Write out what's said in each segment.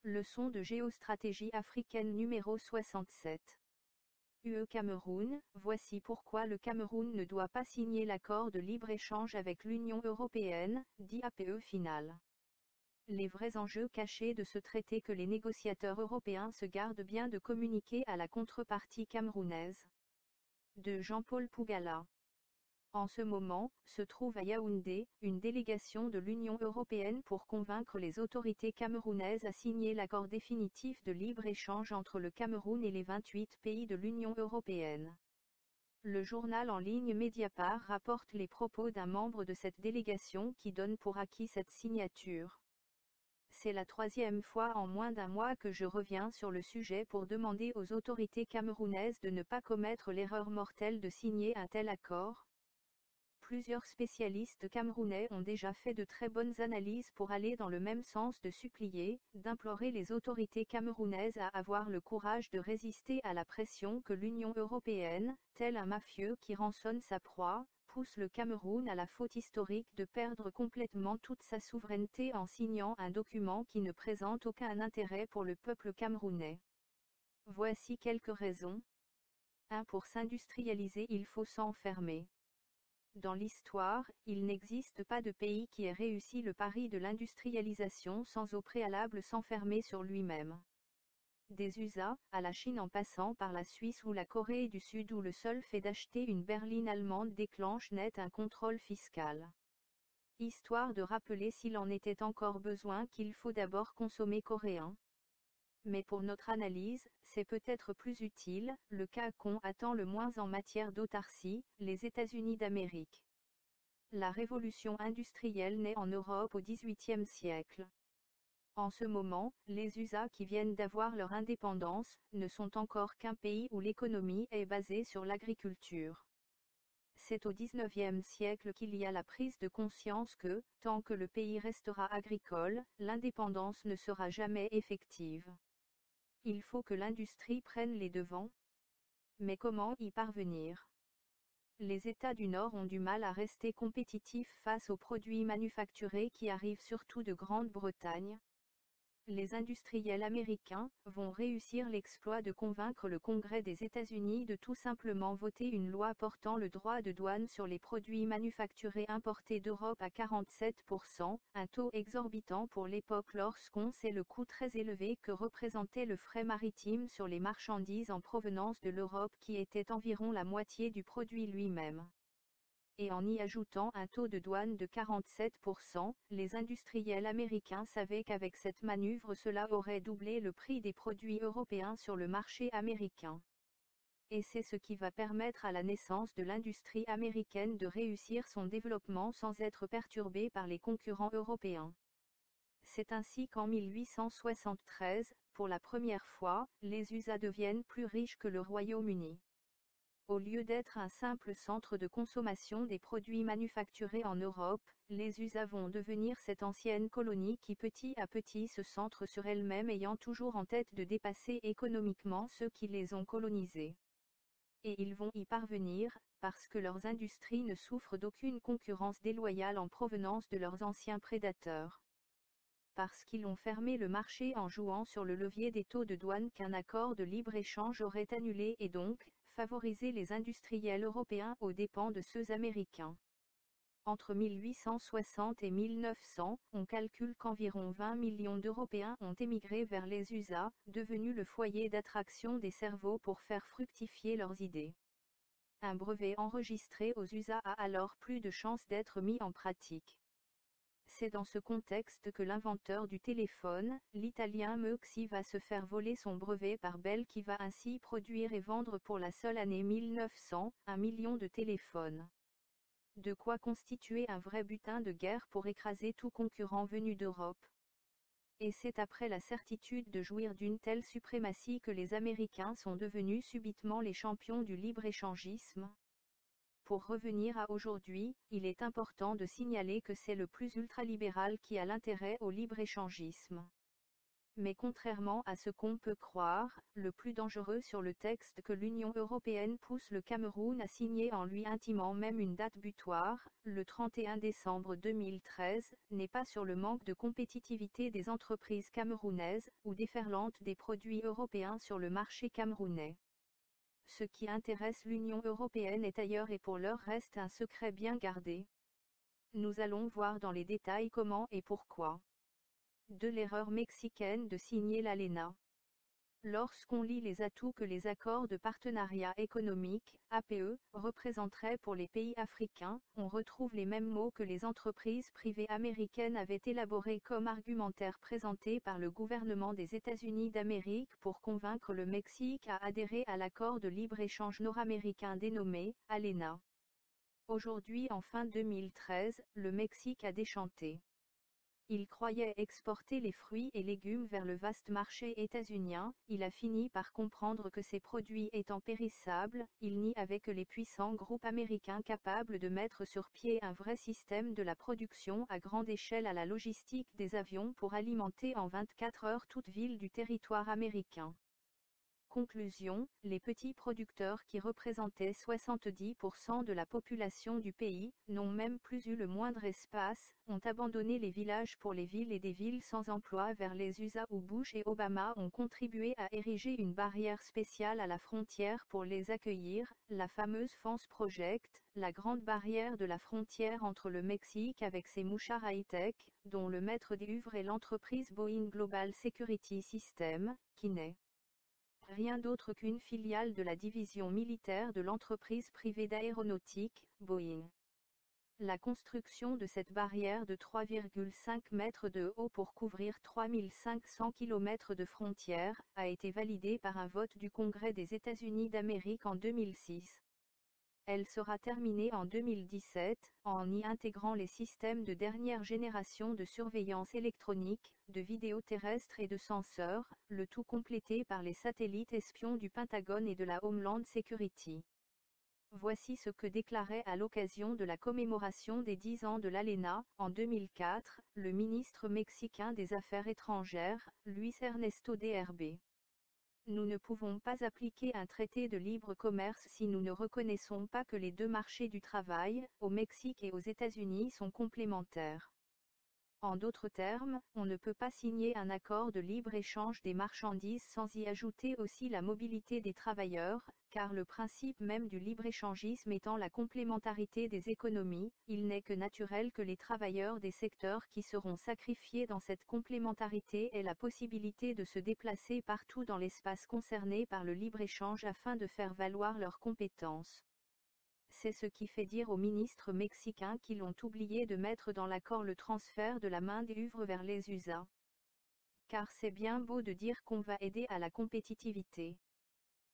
Leçon de géostratégie africaine numéro 67. UE Cameroun, voici pourquoi le Cameroun ne doit pas signer l'accord de libre-échange avec l'Union européenne, dit APE final. Les vrais enjeux cachés de ce traité que les négociateurs européens se gardent bien de communiquer à la contrepartie camerounaise. De Jean-Paul Pougala. En ce moment, se trouve à Yaoundé, une délégation de l'Union européenne pour convaincre les autorités camerounaises à signer l'accord définitif de libre-échange entre le Cameroun et les 28 pays de l'Union européenne. Le journal en ligne Mediapart rapporte les propos d'un membre de cette délégation qui donne pour acquis cette signature. C'est la troisième fois en moins d'un mois que je reviens sur le sujet pour demander aux autorités camerounaises de ne pas commettre l'erreur mortelle de signer un tel accord. Plusieurs spécialistes camerounais ont déjà fait de très bonnes analyses pour aller dans le même sens de supplier, d'implorer les autorités camerounaises à avoir le courage de résister à la pression que l'Union européenne, tel un mafieux qui rançonne sa proie, pousse le Cameroun à la faute historique de perdre complètement toute sa souveraineté en signant un document qui ne présente aucun intérêt pour le peuple camerounais. Voici quelques raisons. 1. Pour s'industrialiser, il faut s'enfermer. Dans l'histoire, il n'existe pas de pays qui ait réussi le pari de l'industrialisation sans au préalable s'enfermer sur lui-même. Des USA, à la Chine en passant par la Suisse ou la Corée du Sud où le seul fait d'acheter une berline allemande déclenche net un contrôle fiscal. Histoire de rappeler s'il en était encore besoin qu'il faut d'abord consommer coréen. Mais pour notre analyse, c'est peut-être plus utile, le cas qu'on attend le moins en matière d'autarcie, les États-Unis d'Amérique. La révolution industrielle naît en Europe au XVIIIe siècle. En ce moment, les USA qui viennent d'avoir leur indépendance, ne sont encore qu'un pays où l'économie est basée sur l'agriculture. C'est au XIXe siècle qu'il y a la prise de conscience que, tant que le pays restera agricole, l'indépendance ne sera jamais effective. Il faut que l'industrie prenne les devants. Mais comment y parvenir? Les États du Nord ont du mal à rester compétitifs face aux produits manufacturés qui arrivent surtout de Grande-Bretagne. Les industriels américains vont réussir l'exploit de convaincre le Congrès des États-Unis de tout simplement voter une loi portant le droit de douane sur les produits manufacturés importés d'Europe à 47%, un taux exorbitant pour l'époque lorsqu'on sait le coût très élevé que représentait le fret maritime sur les marchandises en provenance de l'Europe qui était environ la moitié du produit lui-même. Et en y ajoutant un taux de douane de 47%, les industriels américains savaient qu'avec cette manœuvre cela aurait doublé le prix des produits européens sur le marché américain. Et c'est ce qui va permettre à la naissance de l'industrie américaine de réussir son développement sans être perturbée par les concurrents européens. C'est ainsi qu'en 1873, pour la première fois, les USA deviennent plus riches que le Royaume-Uni. Au lieu d'être un simple centre de consommation des produits manufacturés en Europe, les USA vont devenir cette ancienne colonie qui petit à petit se centre sur elle-même ayant toujours en tête de dépasser économiquement ceux qui les ont colonisés. Et ils vont y parvenir, parce que leurs industries ne souffrent d'aucune concurrence déloyale en provenance de leurs anciens prédateurs. Parce qu'ils ont fermé le marché en jouant sur le levier des taux de douane qu'un accord de libre-échange aurait annulé et donc, favorisé les industriels européens aux dépens de ceux américains. Entre 1860 et 1900, on calcule qu'environ 20 millions d'Européens ont émigré vers les USA, devenus le foyer d'attraction des cerveaux pour faire fructifier leurs idées. Un brevet enregistré aux USA a alors plus de chances d'être mis en pratique. C'est dans ce contexte que l'inventeur du téléphone, l'italien Meucci va se faire voler son brevet par Bell qui va ainsi produire et vendre pour la seule année 1900, 1 million de téléphones. De quoi constituer un vrai butin de guerre pour écraser tout concurrent venu d'Europe. Et c'est après la certitude de jouir d'une telle suprématie que les Américains sont devenus subitement les champions du libre-échangisme. Pour revenir à aujourd'hui, il est important de signaler que c'est le plus ultralibéral qui a l'intérêt au libre-échangisme. Mais contrairement à ce qu'on peut croire, le plus dangereux sur le texte que l'Union européenne pousse le Cameroun à signer en lui intimant même une date butoir, le 31 décembre 2013, n'est pas sur le manque de compétitivité des entreprises camerounaises ou déferlante des produits européens sur le marché camerounais. Ce qui intéresse l'Union européenne est ailleurs et pour l'heure reste un secret bien gardé. Nous allons voir dans les détails comment et pourquoi. De l'erreur mexicaine de signer l'ALENA. Lorsqu'on lit les atouts que les accords de partenariat économique, APE, représenteraient pour les pays africains, on retrouve les mêmes mots que les entreprises privées américaines avaient élaborés comme argumentaire présenté par le gouvernement des États-Unis d'Amérique pour convaincre le Mexique à adhérer à l'accord de libre-échange nord-américain dénommé ALENA. Aujourd'hui en fin 2013, le Mexique a déchanté. Il croyait exporter les fruits et légumes vers le vaste marché états-unien, il a fini par comprendre que ces produits étant périssables, il n'y avait que les puissants groupes américains capables de mettre sur pied un vrai système de la production à grande échelle à la logistique des avions pour alimenter en 24 heures toute ville du territoire américain. Conclusion, les petits producteurs qui représentaient 70% de la population du pays, n'ont même plus eu le moindre espace, ont abandonné les villages pour les villes et des villes sans emploi vers les USA où Bush et Obama ont contribué à ériger une barrière spéciale à la frontière pour les accueillir, la fameuse Fence Project, la grande barrière de la frontière entre le Mexique avec ses mouchards high-tech, dont le maître d'œuvre est l'entreprise Boeing Global Security System, qui n'est rien d'autre qu'une filiale de la division militaire de l'entreprise privée d'aéronautique, Boeing. La construction de cette barrière de 3,5 mètres de haut pour couvrir 3500 km de frontières a été validée par un vote du Congrès des États-Unis d'Amérique en 2006. Elle sera terminée en 2017, en y intégrant les systèmes de dernière génération de surveillance électronique, de vidéo terrestre et de senseurs, le tout complété par les satellites espions du Pentagone et de la Homeland Security. Voici ce que déclarait à l'occasion de la commémoration des 10 ans de l'ALENA, en 2004, le ministre mexicain des Affaires étrangères, Luis Ernesto DRB. Nous ne pouvons pas appliquer un traité de libre commerce si nous ne reconnaissons pas que les deux marchés du travail, au Mexique et aux États-Unis, sont complémentaires. En d'autres termes, on ne peut pas signer un accord de libre-échange des marchandises sans y ajouter aussi la mobilité des travailleurs, car le principe même du libre-échangisme étant la complémentarité des économies, il n'est que naturel que les travailleurs des secteurs qui seront sacrifiés dans cette complémentarité aient la possibilité de se déplacer partout dans l'espace concerné par le libre-échange afin de faire valoir leurs compétences. C'est ce qui fait dire aux ministres mexicains qu'ils ont oublié de mettre dans l'accord le transfert de la main-d'œuvre vers les USA. Car c'est bien beau de dire qu'on va aider à la compétitivité.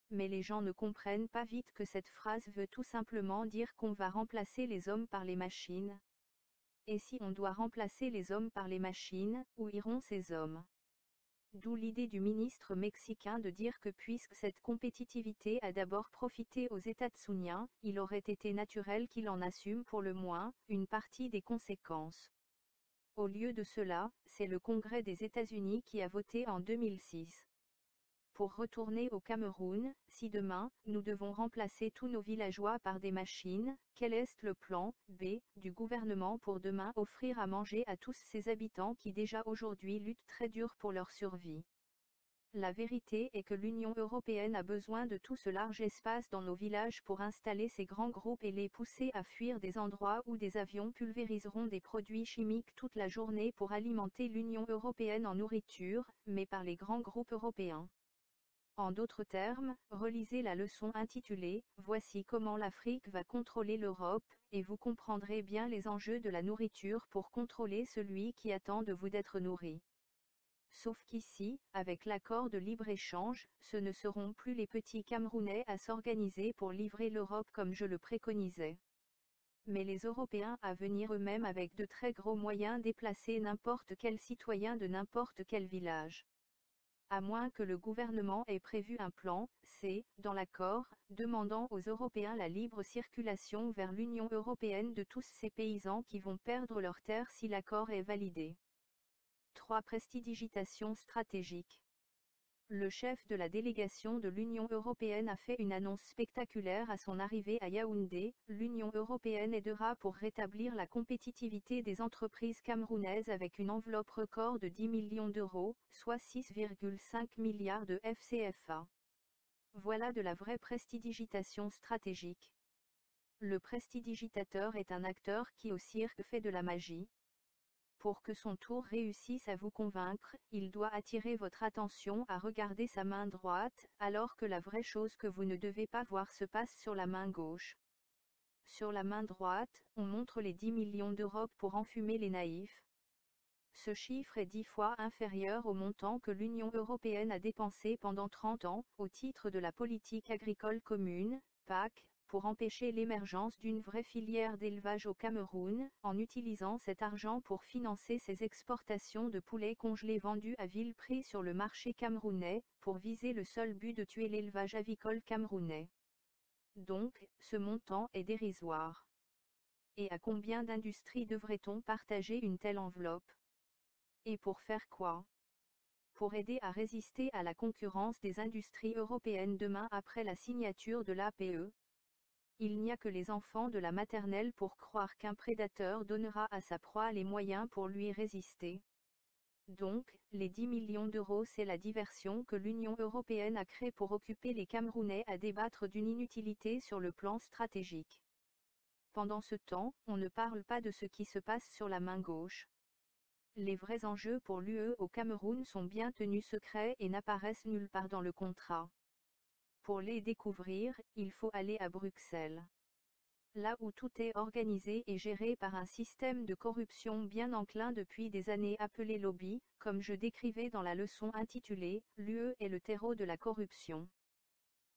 Mais les gens ne comprennent pas vite que cette phrase veut tout simplement dire qu'on va remplacer les hommes par les machines. Et si on doit remplacer les hommes par les machines, où iront ces hommes ? D'où l'idée du ministre mexicain de dire que puisque cette compétitivité a d'abord profité aux États-Unis, il aurait été naturel qu'il en assume pour le moins une partie des conséquences. Au lieu de cela, c'est le Congrès des États-Unis qui a voté en 2006. Pour retourner au Cameroun, si demain, nous devons remplacer tous nos villageois par des machines, quel est le plan B du gouvernement pour demain offrir à manger à tous ces habitants qui déjà aujourd'hui luttent très dur pour leur survie? La vérité est que l'Union européenne a besoin de tout ce large espace dans nos villages pour installer ces grands groupes et les pousser à fuir des endroits où des avions pulvériseront des produits chimiques toute la journée pour alimenter l'Union européenne en nourriture, mais par les grands groupes européens. En d'autres termes, relisez la leçon intitulée « Voici comment l'Afrique va contrôler l'Europe » et vous comprendrez bien les enjeux de la nourriture pour contrôler celui qui attend de vous d'être nourri. Sauf qu'ici, avec l'accord de libre-échange, ce ne seront plus les petits Camerounais à s'organiser pour livrer l'Europe comme je le préconisais. Mais les Européens à venir eux-mêmes avec de très gros moyens déplacer n'importe quel citoyen de n'importe quel village. À moins que le gouvernement ait prévu un plan C, dans l'accord, demandant aux Européens la libre circulation vers l'Union européenne de tous ces paysans qui vont perdre leurs terres si l'accord est validé. 3. Prestidigitation stratégique. Le chef de la délégation de l'Union européenne a fait une annonce spectaculaire à son arrivée à Yaoundé. L'Union européenne aidera pour rétablir la compétitivité des entreprises camerounaises avec une enveloppe record de 10 millions d'euros, soit 6,5 milliards de FCFA. Voilà de la vraie prestidigitation stratégique. Le prestidigitateur est un acteur qui au cirque fait de la magie. Pour que son tour réussisse à vous convaincre, il doit attirer votre attention à regarder sa main droite, alors que la vraie chose que vous ne devez pas voir se passe sur la main gauche. Sur la main droite, on montre les 10 millions d'euros pour enfumer les naïfs. Ce chiffre est 10 fois inférieur au montant que l'Union européenne a dépensé pendant 30 ans, au titre de la politique agricole commune, PAC, pour empêcher l'émergence d'une vraie filière d'élevage au Cameroun, en utilisant cet argent pour financer ses exportations de poulets congelés vendus à vil prix sur le marché camerounais, pour viser le seul but de tuer l'élevage avicole camerounais. Donc, ce montant est dérisoire. Et à combien d'industries devrait-on partager une telle enveloppe? Et pour faire quoi? Pour aider à résister à la concurrence des industries européennes demain après la signature de l'APE. Il n'y a que les enfants de la maternelle pour croire qu'un prédateur donnera à sa proie les moyens pour lui résister. Donc, les 10 millions d'euros, c'est la diversion que l'Union européenne a créée pour occuper les Camerounais à débattre d'une inutilité sur le plan stratégique. Pendant ce temps, on ne parle pas de ce qui se passe sur la main gauche. Les vrais enjeux pour l'UE au Cameroun sont bien tenus secrets et n'apparaissent nulle part dans le contrat. Pour les découvrir, il faut aller à Bruxelles. Là où tout est organisé et géré par un système de corruption bien enclin depuis des années appelé lobby, comme je décrivais dans la leçon intitulée « L'UE est le terreau de la corruption ».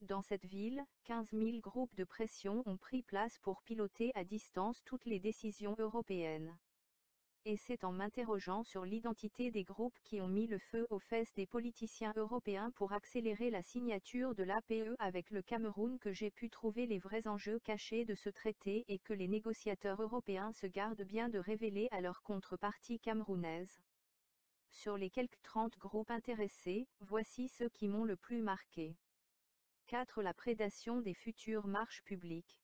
Dans cette ville, 15 000 groupes de pression ont pris place pour piloter à distance toutes les décisions européennes. Et c'est en m'interrogeant sur l'identité des groupes qui ont mis le feu aux fesses des politiciens européens pour accélérer la signature de l'APE avec le Cameroun que j'ai pu trouver les vrais enjeux cachés de ce traité et que les négociateurs européens se gardent bien de révéler à leur contrepartie camerounaise. Sur les quelques 30 groupes intéressés, voici ceux qui m'ont le plus marqué. 4. La prédation des futures marches publiques.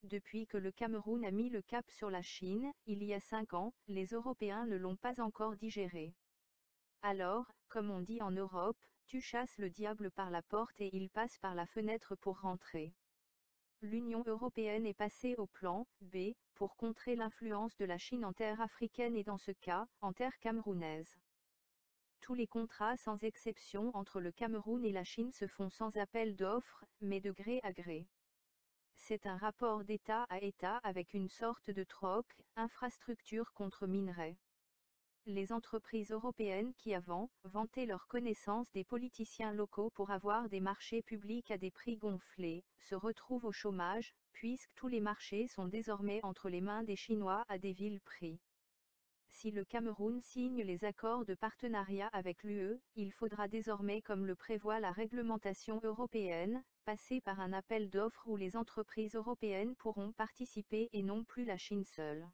Depuis que le Cameroun a mis le cap sur la Chine, il y a 5 ans, les Européens ne l'ont pas encore digéré. Alors, comme on dit en Europe, tu chasses le diable par la porte et il passe par la fenêtre pour rentrer. L'Union européenne est passée au plan B, pour contrer l'influence de la Chine en terre africaine et dans ce cas, en terre camerounaise. Tous les contrats sans exception entre le Cameroun et la Chine se font sans appel d'offres, mais de gré à gré. C'est un rapport d'État à État avec une sorte de troc, infrastructure contre minerai. Les entreprises européennes qui avant vantaient leur connaissance des politiciens locaux pour avoir des marchés publics à des prix gonflés, se retrouvent au chômage, puisque tous les marchés sont désormais entre les mains des Chinois à des vils prix. Si le Cameroun signe les accords de partenariat avec l'UE, il faudra désormais, comme le prévoit la réglementation européenne, passer par un appel d'offres où les entreprises européennes pourront participer et non plus la Chine seule.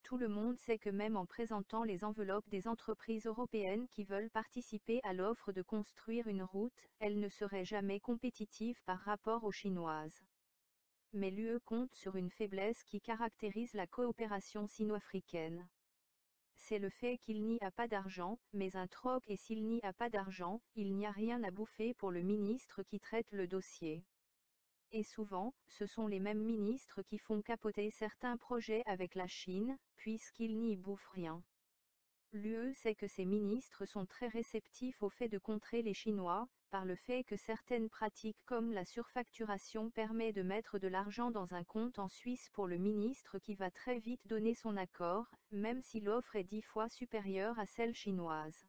Tout le monde sait que même en présentant les enveloppes des entreprises européennes qui veulent participer à l'offre de construire une route, elles ne seraient jamais compétitives par rapport aux chinoises. Mais l'UE compte sur une faiblesse qui caractérise la coopération sino-africaine. C'est le fait qu'il n'y a pas d'argent, mais un troc, et s'il n'y a pas d'argent, il n'y a rien à bouffer pour le ministre qui traite le dossier. Et souvent, ce sont les mêmes ministres qui font capoter certains projets avec la Chine, puisqu'ils n'y bouffent rien. L'UE sait que ces ministres sont très réceptifs au fait de contrer les Chinois, par le fait que certaines pratiques comme la surfacturation permet de mettre de l'argent dans un compte en Suisse pour le ministre qui va très vite donner son accord, même si l'offre est 10 fois supérieure à celle chinoise.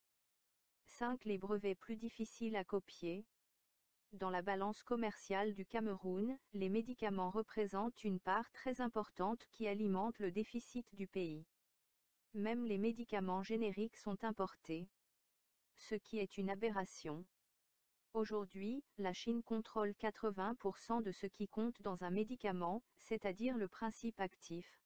5. Les brevets plus difficiles à copier. Dans la balance commerciale du Cameroun, les médicaments représentent une part très importante qui alimente le déficit du pays. Même les médicaments génériques sont importés. Ce qui est une aberration. Aujourd'hui, la Chine contrôle 80% de ce qui compte dans un médicament, c'est-à-dire le principe actif.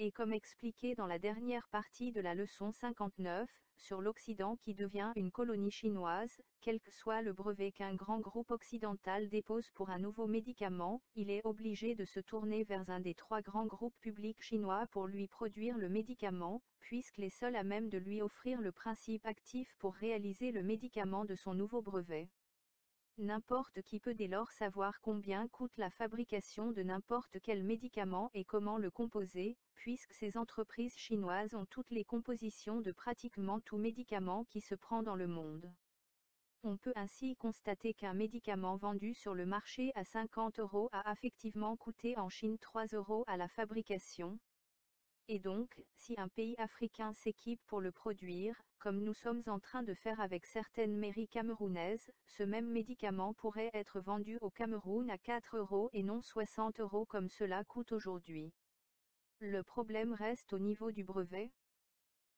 Et comme expliqué dans la dernière partie de la leçon 59, sur l'Occident qui devient une colonie chinoise, quel que soit le brevet qu'un grand groupe occidental dépose pour un nouveau médicament, il est obligé de se tourner vers un des trois grands groupes publics chinois pour lui produire le médicament, puisque les seuls à même de lui offrir le principe actif pour réaliser le médicament de son nouveau brevet. N'importe qui peut dès lors savoir combien coûte la fabrication de n'importe quel médicament et comment le composer, puisque ces entreprises chinoises ont toutes les compositions de pratiquement tout médicament qui se prend dans le monde. On peut ainsi constater qu'un médicament vendu sur le marché à 50 € a effectivement coûté en Chine 3 € à la fabrication. Et donc, si un pays africain s'équipe pour le produire, comme nous sommes en train de faire avec certaines mairies camerounaises, ce même médicament pourrait être vendu au Cameroun à 4 € et non 60 € comme cela coûte aujourd'hui. Le problème reste au niveau du brevet.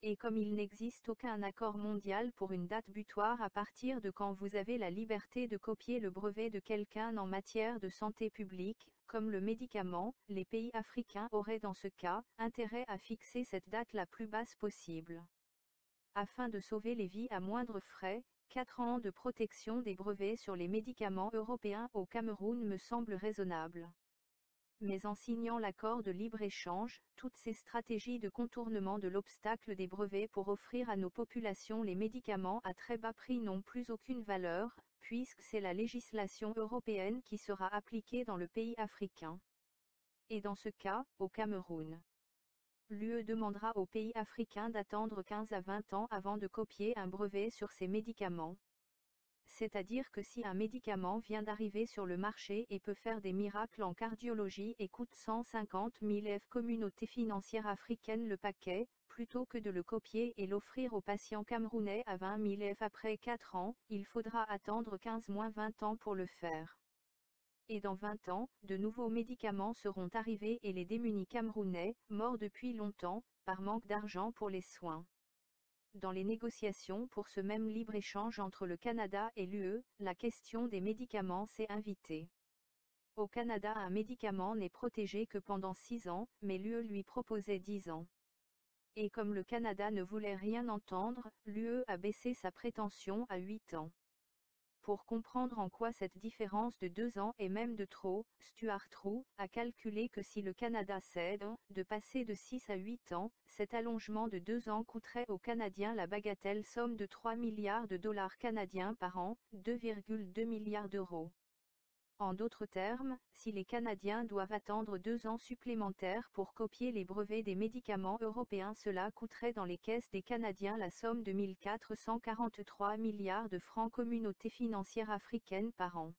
Et comme il n'existe aucun accord mondial pour une date butoir à partir de quand vous avez la liberté de copier le brevet de quelqu'un en matière de santé publique, comme le médicament, les pays africains auraient dans ce cas intérêt à fixer cette date la plus basse possible. Afin de sauver les vies à moindre frais, 4 ans de protection des brevets sur les médicaments européens au Cameroun me semble raisonnable. Mais en signant l'accord de libre-échange, toutes ces stratégies de contournement de l'obstacle des brevets pour offrir à nos populations les médicaments à très bas prix n'ont plus aucune valeur, puisque c'est la législation européenne qui sera appliquée dans le pays africain. Et dans ce cas, au Cameroun, l'UE demandera aux pays africains d'attendre 15 à 20 ans avant de copier un brevet sur ces médicaments. C'est-à-dire que si un médicament vient d'arriver sur le marché et peut faire des miracles en cardiologie et coûte 150 000 F communauté financière africaine le paquet, plutôt que de le copier et l'offrir aux patients camerounais à 20 000 F après 4 ans, il faudra attendre 15-20 ans pour le faire. Et dans 20 ans, de nouveaux médicaments seront arrivés et les démunis camerounais, morts depuis longtemps, par manque d'argent pour les soins. Dans les négociations pour ce même libre-échange entre le Canada et l'UE, la question des médicaments s'est invitée. Au Canada, un médicament n'est protégé que pendant 6 ans, mais l'UE lui proposait 10 ans. Et comme le Canada ne voulait rien entendre, l'UE a baissé sa prétention à 8 ans. Pour comprendre en quoi cette différence de 2 ans est même de trop, Stuart Roux a calculé que si le Canada cède de passer de 6 à 8 ans, cet allongement de 2 ans coûterait aux Canadiens la bagatelle somme de 3 milliards de dollars canadiens par an, 2,2 milliards d'euros. En d'autres termes, si les Canadiens doivent attendre 2 ans supplémentaires pour copier les brevets des médicaments européens, cela coûterait dans les caisses des Canadiens la somme de 1 443 milliards de francs communauté financière africaine par an.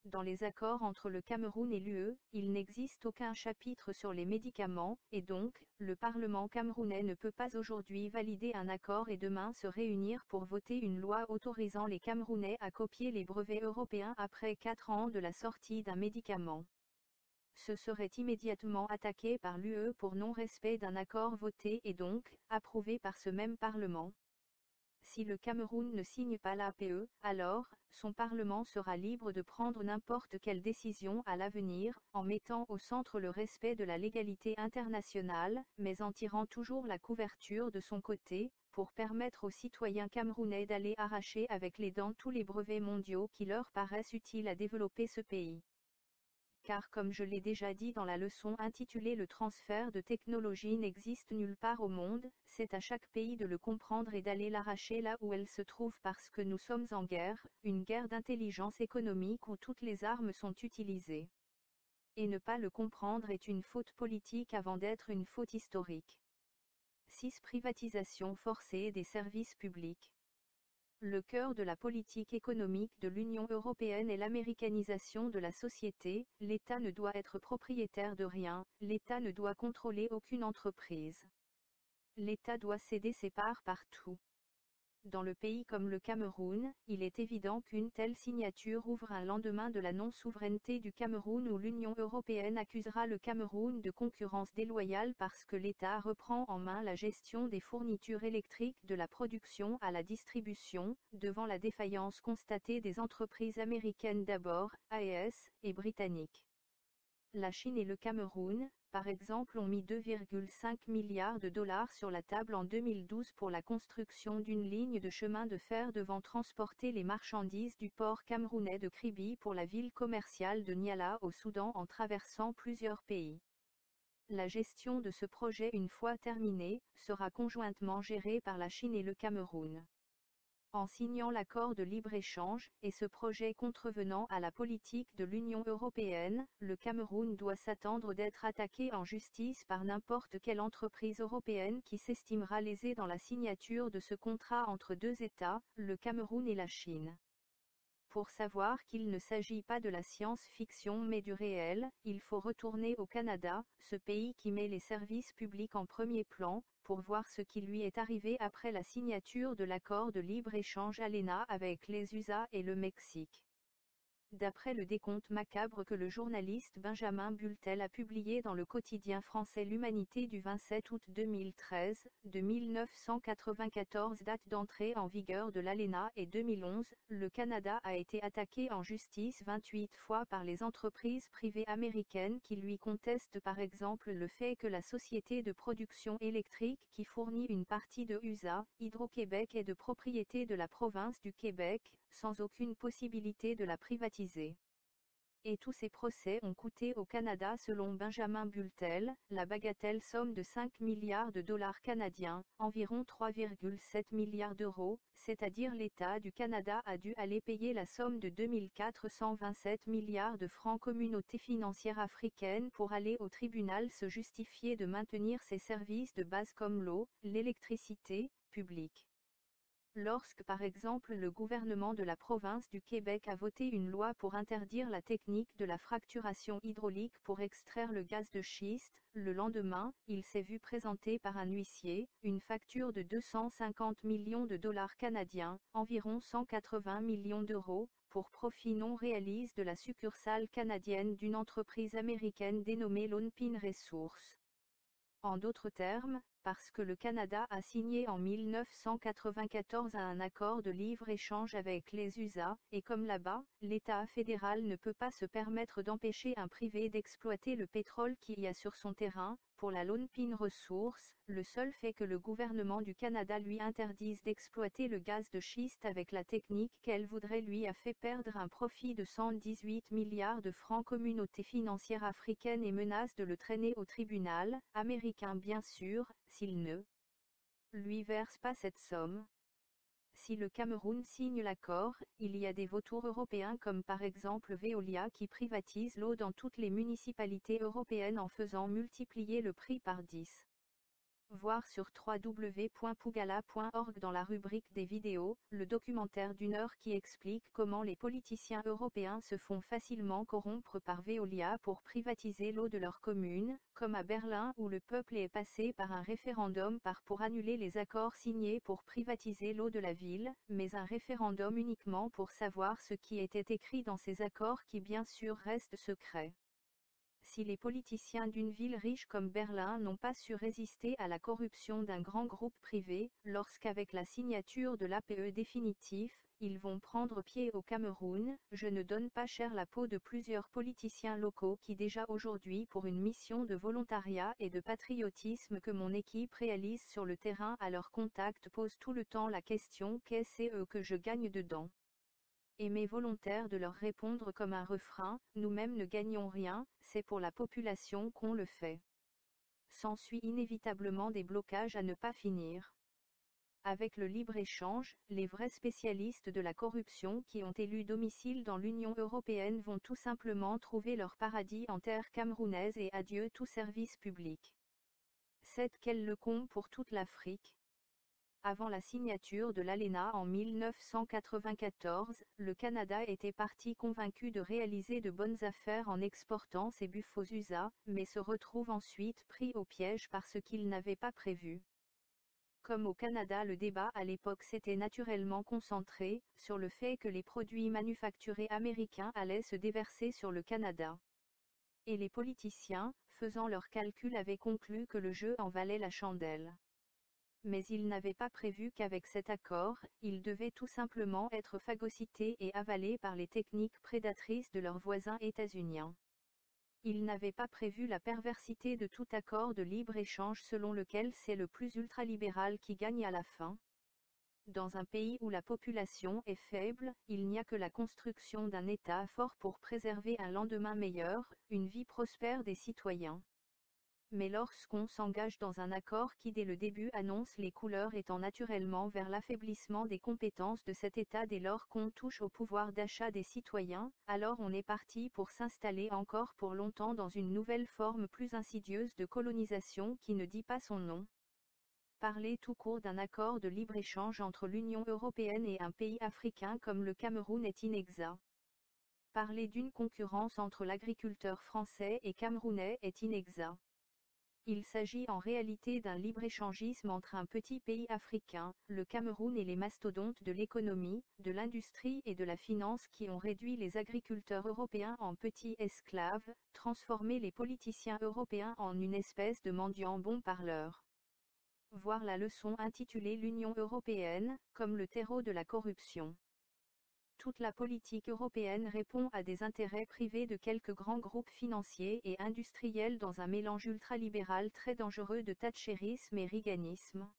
Dans les accords entre le Cameroun et l'UE, il n'existe aucun chapitre sur les médicaments, et donc, le Parlement camerounais ne peut pas aujourd'hui valider un accord et demain se réunir pour voter une loi autorisant les Camerounais à copier les brevets européens après 4 ans de la sortie d'un médicament. Ce serait immédiatement attaqué par l'UE pour non-respect d'un accord voté et donc, approuvé par ce même Parlement. Si le Cameroun ne signe pas l'APE, alors, son Parlement sera libre de prendre n'importe quelle décision à l'avenir, en mettant au centre le respect de la légalité internationale, mais en tirant toujours la couverture de son côté, pour permettre aux citoyens camerounais d'aller arracher avec les dents tous les brevets mondiaux qui leur paraissent utiles à développer ce pays. Car comme je l'ai déjà dit dans la leçon intitulée Le transfert de technologie n'existe nulle part au monde, c'est à chaque pays de le comprendre et d'aller l'arracher là où elle se trouve parce que nous sommes en guerre, une guerre d'intelligence économique où toutes les armes sont utilisées. Et ne pas le comprendre est une faute politique avant d'être une faute historique. 6. Privatisation forcée des services publics. Le cœur de la politique économique de l'Union européenne est l'américanisation de la société. L'État ne doit être propriétaire de rien, l'État ne doit contrôler aucune entreprise. L'État doit céder ses parts partout. Dans le pays comme le Cameroun, il est évident qu'une telle signature ouvre un lendemain de la non-souveraineté du Cameroun où l'Union européenne accusera le Cameroun de concurrence déloyale parce que l'État reprend en main la gestion des fournitures électriques de la production à la distribution, devant la défaillance constatée des entreprises américaines d'abord, AES, et britanniques. La Chine et le Cameroun, par exemple, ont mis 2,5 milliards de dollars sur la table en 2012 pour la construction d'une ligne de chemin de fer devant transporter les marchandises du port camerounais de Kribi pour la ville commerciale de Niala au Soudan en traversant plusieurs pays. La gestion de ce projet, une fois terminée, sera conjointement gérée par la Chine et le Cameroun. En signant l'accord de libre-échange, et ce projet contrevenant à la politique de l'Union européenne, le Cameroun doit s'attendre d'être attaqué en justice par n'importe quelle entreprise européenne qui s'estimera lésée dans la signature de ce contrat entre deux États, le Cameroun et la Chine. Pour savoir qu'il ne s'agit pas de la science-fiction mais du réel, il faut retourner au Canada, ce pays qui met les services publics en premier plan, pour voir ce qui lui est arrivé après la signature de l'accord de libre-échange ALENA avec les USA et le Mexique. D'après le décompte macabre que le journaliste Benjamin Bultel a publié dans le quotidien français L'Humanité du 27 août 2013, de 1994 date d'entrée en vigueur de l'ALENA et 2011, le Canada a été attaqué en justice 28 fois par les entreprises privées américaines qui lui contestent par exemple le fait que la société de production électrique qui fournit une partie de USA, Hydro-Québec, est de propriété de la province du Québec, sans aucune possibilité de la privatiser. Et tous ces procès ont coûté au Canada, selon Benjamin Bultel, la bagatelle somme de 5 milliards de dollars canadiens, environ 3,7 milliards d'euros, c'est-à-dire l'État du Canada a dû aller payer la somme de 2427 milliards de francs communauté financière africaine pour aller au tribunal se justifier de maintenir ses services de base comme l'eau, l'électricité, publique. Lorsque par exemple le gouvernement de la province du Québec a voté une loi pour interdire la technique de la fracturation hydraulique pour extraire le gaz de schiste, le lendemain, il s'est vu présenter par un huissier, une facture de 250 millions de dollars canadiens, environ 180 millions d'euros, pour profit non réalisé de la succursale canadienne d'une entreprise américaine dénommée Lone Pine Resources. En d'autres termes, parce que le Canada a signé en 1994 un accord de libre-échange avec les USA, et comme là-bas, l'État fédéral ne peut pas se permettre d'empêcher un privé d'exploiter le pétrole qu'il y a sur son terrain, pour la Lone Pine Resources, le seul fait que le gouvernement du Canada lui interdise d'exploiter le gaz de schiste avec la technique qu'elle voudrait lui a fait perdre un profit de 118 milliards de francs communauté financière africaine et menace de le traîner au tribunal, américain bien sûr, s'il ne lui verse pas cette somme. Si le Cameroun signe l'accord, il y a des vautours européens comme par exemple Veolia qui privatise l'eau dans toutes les municipalités européennes en faisant multiplier le prix par 10. Voir sur www.pougala.org dans la rubrique des vidéos, le documentaire d'1 heure qui explique comment les politiciens européens se font facilement corrompre par Veolia pour privatiser l'eau de leur commune, comme à Berlin où le peuple est passé par un référendum pour annuler les accords signés pour privatiser l'eau de la ville, mais un référendum uniquement pour savoir ce qui était écrit dans ces accords qui bien sûr restent secrets. Si les politiciens d'une ville riche comme Berlin n'ont pas su résister à la corruption d'un grand groupe privé, lorsqu'avec la signature de l'APE définitif, ils vont prendre pied au Cameroun, je ne donne pas cher la peau de plusieurs politiciens locaux qui déjà aujourd'hui pour une mission de volontariat et de patriotisme que mon équipe réalise sur le terrain à leur contact posent tout le temps la question qu'est-ce que je gagne dedans ? Et m'est volontaire de leur répondre comme un refrain, nous-mêmes ne gagnons rien, c'est pour la population qu'on le fait. S'ensuit inévitablement des blocages à ne pas finir. Avec le libre-échange, les vrais spécialistes de la corruption qui ont élu domicile dans l'Union européenne vont tout simplement trouver leur paradis en terre camerounaise et adieu tout service public. C'est quel leçon pour toute l'Afrique. Avant la signature de l'ALENA en 1994, le Canada était parti convaincu de réaliser de bonnes affaires en exportant ses buffles aux USA, mais se retrouve ensuite pris au piège par ce qu'il n'avait pas prévu. Comme au Canada, le débat à l'époque s'était naturellement concentré sur le fait que les produits manufacturés américains allaient se déverser sur le Canada. Et les politiciens, faisant leurs calculs, avaient conclu que le jeu en valait la chandelle. Mais ils n'avaient pas prévu qu'avec cet accord, ils devaient tout simplement être phagocytés et avalés par les techniques prédatrices de leurs voisins états-uniens. Il n'avait pas prévu la perversité de tout accord de libre-échange selon lequel c'est le plus ultralibéral qui gagne à la fin. Dans un pays où la population est faible, il n'y a que la construction d'un État fort pour préserver un lendemain meilleur, une vie prospère des citoyens. Mais lorsqu'on s'engage dans un accord qui dès le début annonce les couleurs étant naturellement vers l'affaiblissement des compétences de cet État dès lors qu'on touche au pouvoir d'achat des citoyens, alors on est parti pour s'installer encore pour longtemps dans une nouvelle forme plus insidieuse de colonisation qui ne dit pas son nom. Parler tout court d'un accord de libre-échange entre l'Union européenne et un pays africain comme le Cameroun est inexact. Parler d'une concurrence entre l'agriculteur français et camerounais est inexact. Il s'agit en réalité d'un libre-échangisme entre un petit pays africain, le Cameroun et les mastodontes de l'économie, de l'industrie et de la finance qui ont réduit les agriculteurs européens en petits esclaves, transformé les politiciens européens en une espèce de mendiants bons parleurs. Voir la leçon intitulée l'Union européenne, comme le terreau de la corruption. Toute la politique européenne répond à des intérêts privés de quelques grands groupes financiers et industriels dans un mélange ultralibéral très dangereux de thatchérisme et reaganisme.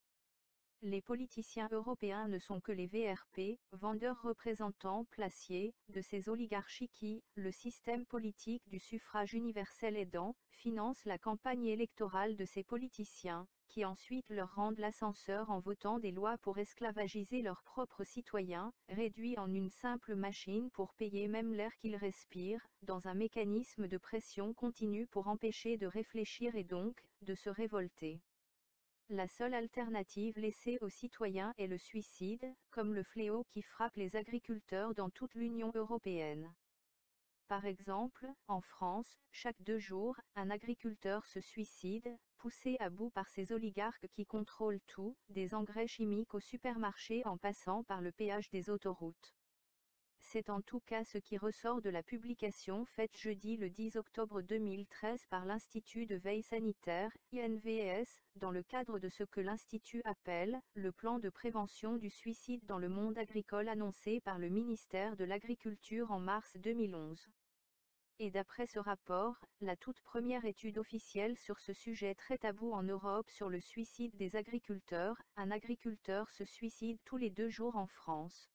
Les politiciens européens ne sont que les VRP, vendeurs représentants placiers, de ces oligarchies qui, le système politique du suffrage universel aidant, financent la campagne électorale de ces politiciens, qui ensuite leur rendent l'ascenseur en votant des lois pour esclavagiser leurs propres citoyens, réduits en une simple machine pour payer même l'air qu'ils respirent, dans un mécanisme de pression continue pour empêcher de réfléchir et donc, de se révolter. La seule alternative laissée aux citoyens est le suicide, comme le fléau qui frappe les agriculteurs dans toute l'Union européenne. Par exemple, en France, chaque 2 jours, un agriculteur se suicide, poussé à bout par ces oligarques qui contrôlent tout, des engrais chimiques au supermarché en passant par le péage des autoroutes. C'est en tout cas ce qui ressort de la publication faite jeudi le 10 octobre 2013 par l'Institut de veille sanitaire, INVS, dans le cadre de ce que l'Institut appelle « le plan de prévention du suicide dans le monde agricole » annoncé par le ministère de l'Agriculture en mars 2011. Et d'après ce rapport, la toute première étude officielle sur ce sujet très tabou en Europe sur le suicide des agriculteurs, un agriculteur se suicide tous les 2 jours en France.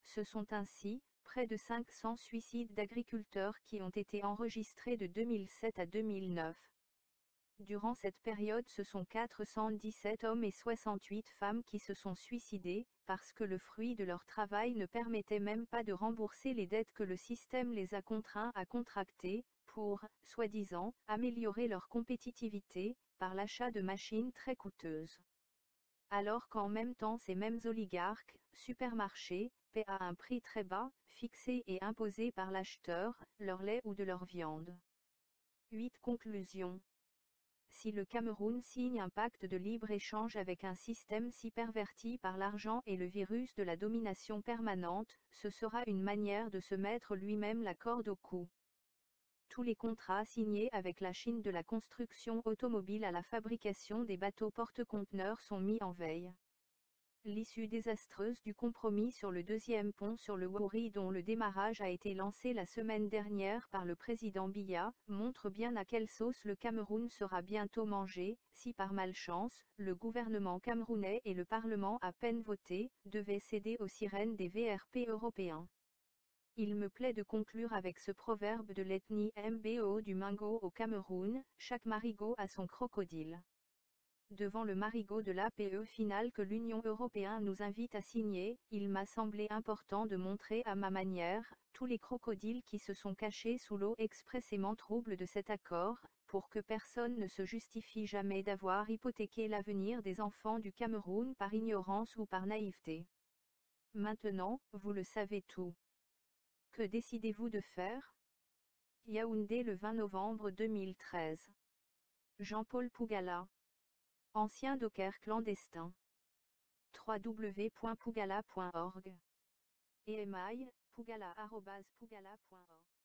Ce sont ainsi, près de 500 suicides d'agriculteurs qui ont été enregistrés de 2007 à 2009. Durant cette période, ce sont 417 hommes et 68 femmes qui se sont suicidés, parce que le fruit de leur travail ne permettait même pas de rembourser les dettes que le système les a contraints à contracter, pour, soi-disant, améliorer leur compétitivité, par l'achat de machines très coûteuses. Alors qu'en même temps ces mêmes oligarques, supermarchés, paient à un prix très bas, fixé et imposé par l'acheteur, leur lait ou de leur viande. 8 conclusions. Si le Cameroun signe un pacte de libre-échange avec un système si perverti par l'argent et le virus de la domination permanente, ce sera une manière de se mettre lui-même la corde au cou. Tous les contrats signés avec la Chine de la construction automobile à la fabrication des bateaux porte-conteneurs sont mis en veille. L'issue désastreuse du compromis sur le 2e pont sur le Wouri dont le démarrage a été lancé la semaine dernière par le président Biya, montre bien à quelle sauce le Cameroun sera bientôt mangé, si par malchance, le gouvernement camerounais et le Parlement à peine voté, devaient céder aux sirènes des VRP européens. Il me plaît de conclure avec ce proverbe de l'ethnie Mbo du Mingo au Cameroun, chaque marigot a son crocodile. Devant le marigot de l'APE final que l'Union européenne nous invite à signer, il m'a semblé important de montrer à ma manière, tous les crocodiles qui se sont cachés sous l'eau expressément troubles de cet accord, pour que personne ne se justifie jamais d'avoir hypothéqué l'avenir des enfants du Cameroun par ignorance ou par naïveté. Maintenant, vous le savez tout. Que décidez-vous de faire? Yaoundé le 20 novembre 2013. Jean-Paul Pougala. Ancien docker clandestin. www.pougala.org. EMI, pougala@pougala.org.